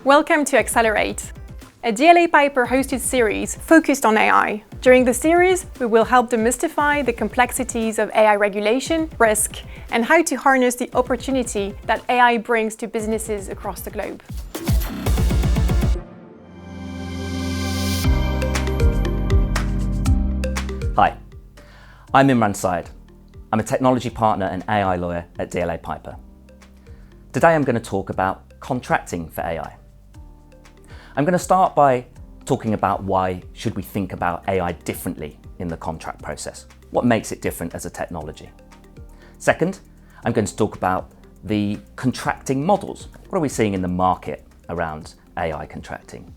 Welcome to Accelerate, a DLA Piper hosted series focused on AI. During the series, we will help demystify the complexities of AI regulation, risk, and how to harness the opportunity that AI brings to businesses across the globe. Hi, I'm Imran Syed. I'm a technology partner and AI lawyer at DLA Piper. Today I'm going to talk about contracting for AI. I'm going to start by talking about why should we think about AI differently in the contract process. What makes it different as a technology? Second, I'm going to talk about the contracting models. What are we seeing in the market around AI contracting?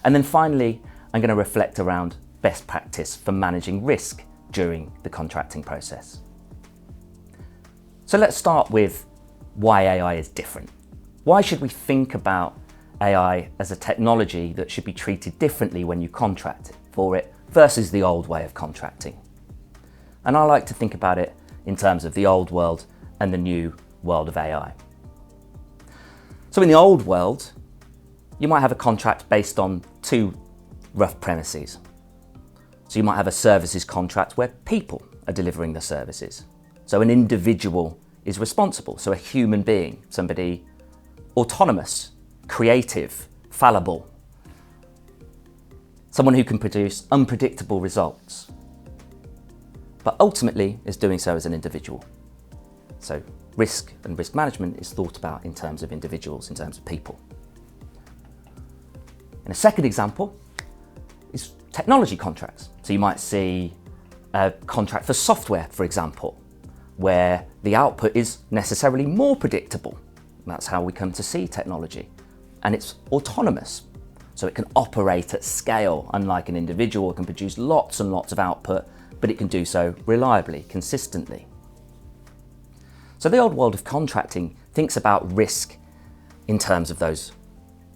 And then finally, I'm going to reflect around best practice for managing risk during the contracting process. So let's start with why AI is different. Why should we think about AI as a technology that should be treated differently when you contract for it versus the old way of contracting? And I like to think about it in terms of the old world and the new world of AI. So in the old world, you might have a contract based on two rough premises. So you might have a services contract where people are delivering the services. So an individual is responsible, so a human being, somebody autonomous, creative, fallible, someone who can produce unpredictable results, but ultimately is doing so as an individual. So risk and risk management is thought about in terms of individuals, in terms of people. And a second example is technology contracts. So you might see a contract for software, for example, where the output is necessarily more predictable. That's how we come to see technology. And it's autonomous. So it can operate at scale, unlike an individual. It can produce lots and lots of output, but it can do so reliably, consistently. So the old world of contracting thinks about risk in terms of those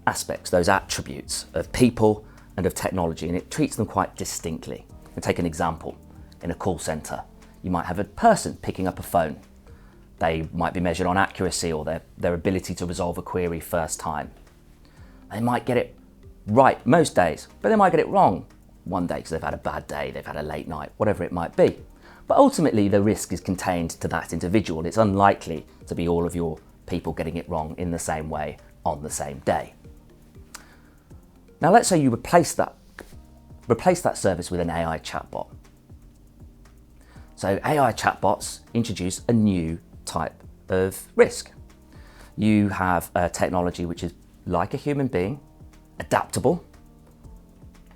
aspects, those attributes of people and of technology, and it treats them quite distinctly. And take an example. In a call center, you might have a person picking up a phone. They might be measured on accuracy or their ability to resolve a query first time. They might get it right most days, but they might get it wrong one day because they've had a bad day, they've had a late night, whatever it might be. But ultimately the risk is contained to that individual. It's unlikely to be all of your people getting it wrong in the same way on the same day. Now let's say you replace that service with an AI chatbot. So AI chatbots introduce a new type of risk. You have a technology which is like a human being, adaptable.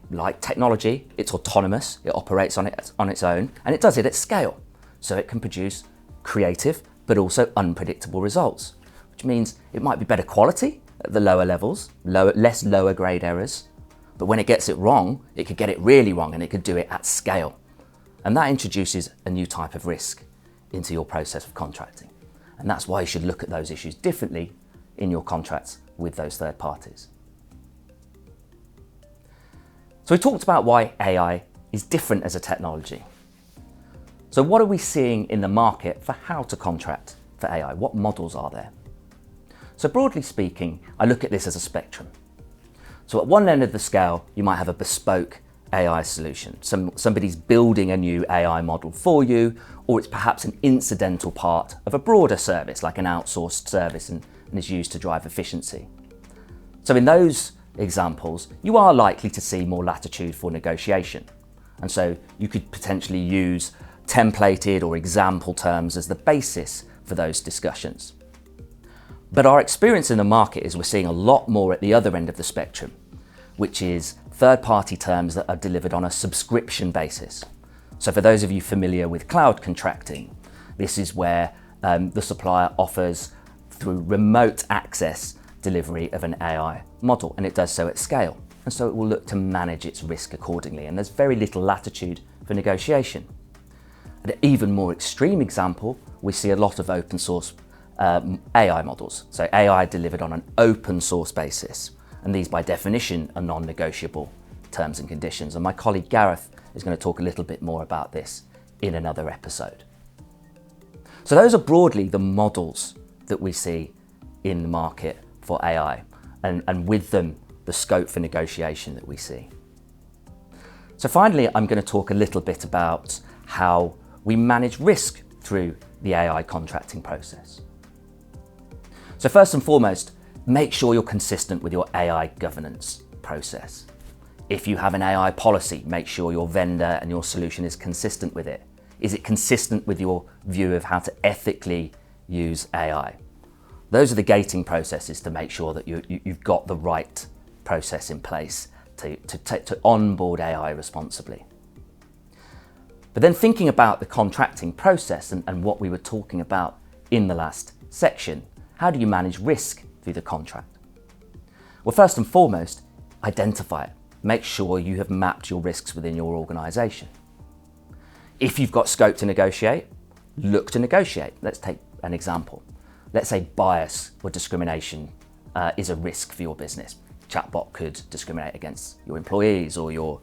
Like technology, it's autonomous, it operates on its own, and it does it at scale. So it can produce creative but also unpredictable results, which means it might be better quality at the lower levels, less lower grade errors, but when it gets it wrong, it could get it really wrong and it could do it at scale. And that introduces a new type of risk into your process of contracting. And that's why you should look at those issues differently in your contracts with those third parties. So we talked about why AI is different as a technology. So what are we seeing in the market for how to contract for AI? What models are there? So broadly speaking, I look at this as a spectrum. So at one end of the scale, you might have a bespoke AI solution. Somebody's building a new AI model for you, or it's perhaps an incidental part of a broader service, like an outsourced service and is used to drive efficiency. So in those examples, you are likely to see more latitude for negotiation. And so you could potentially use templated or example terms as the basis for those discussions. But our experience in the market is we're seeing a lot more at the other end of the spectrum, which is third-party terms that are delivered on a subscription basis. So for those of you familiar with cloud contracting, this is where the supplier offers through remote access delivery of an AI model, and it does so at scale. And so it will look to manage its risk accordingly, and there's very little latitude for negotiation. At an even more extreme example, we see a lot of open source AI models. So AI delivered on an open source basis. And these by definition are non-negotiable terms and conditions. And my colleague Gareth is going to talk a little bit more about this in another episode. So those are broadly the models that we see in the market for AI. and with them the scope for negotiation that we see. So finally, I'm going to talk a little bit about how we manage risk through the AI contracting process. So first and foremost, make sure you're consistent with your AI governance process. If you have an AI policy, make sure your vendor and your solution is consistent with it. Is it consistent with your view of how to ethically use AI? Those are the gating processes to make sure that you've got the right process in place to onboard AI responsibly. But then thinking about the contracting process and what we were talking about in the last section, how do you manage risk through the contract? Well, first and foremost, identify it. Make sure you have mapped your risks within your organisation. If you've got scope to negotiate, look to negotiate. Let's take an example. Let's say bias or discrimination is a risk for your business. Chatbot could discriminate against your employees or your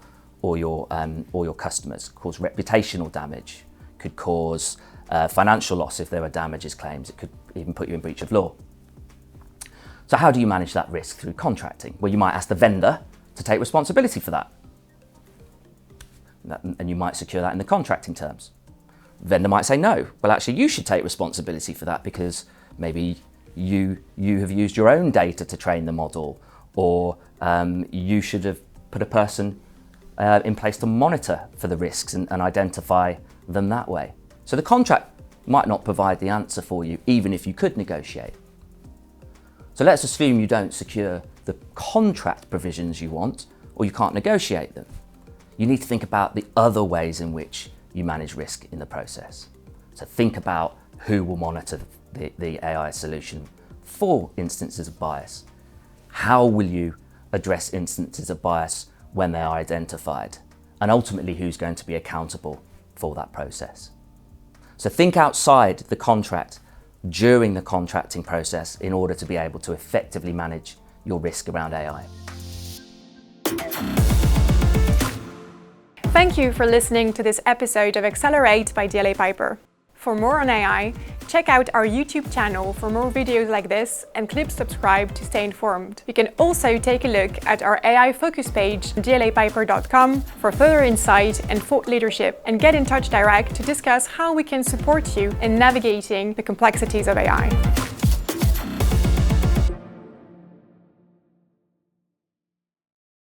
customers, cause reputational damage, could cause financial loss if there are damages claims. It could even put you in breach of law. So how do you manage that risk through contracting? Well, you might ask the vendor to take responsibility for that. And you might secure that in the contracting terms. The vendor might say, no, well, actually, you should take responsibility for that because maybe you have used your own data to train the model, or you should have put a person in place to monitor for the risks and identify them that way. So the contract might not provide the answer for you, even if you could negotiate. So let's assume you don't secure the contract provisions you want, or you can't negotiate them. You need to think about the other ways in which you manage risk in the process. So think about who will monitor the AI solution for instances of bias. How will you address instances of bias when they are identified? And ultimately, who's going to be accountable for that process? So think outside the contract during the contracting process in order to be able to effectively manage your risk around AI. Thank you for listening to this episode of Accelerate by DLA Piper. For more on AI, check out our YouTube channel for more videos like this and click subscribe to stay informed. You can also take a look at our AI focus page, dlapiper.com, for further insight and thought leadership, and get in touch direct to discuss how we can support you in navigating the complexities of AI.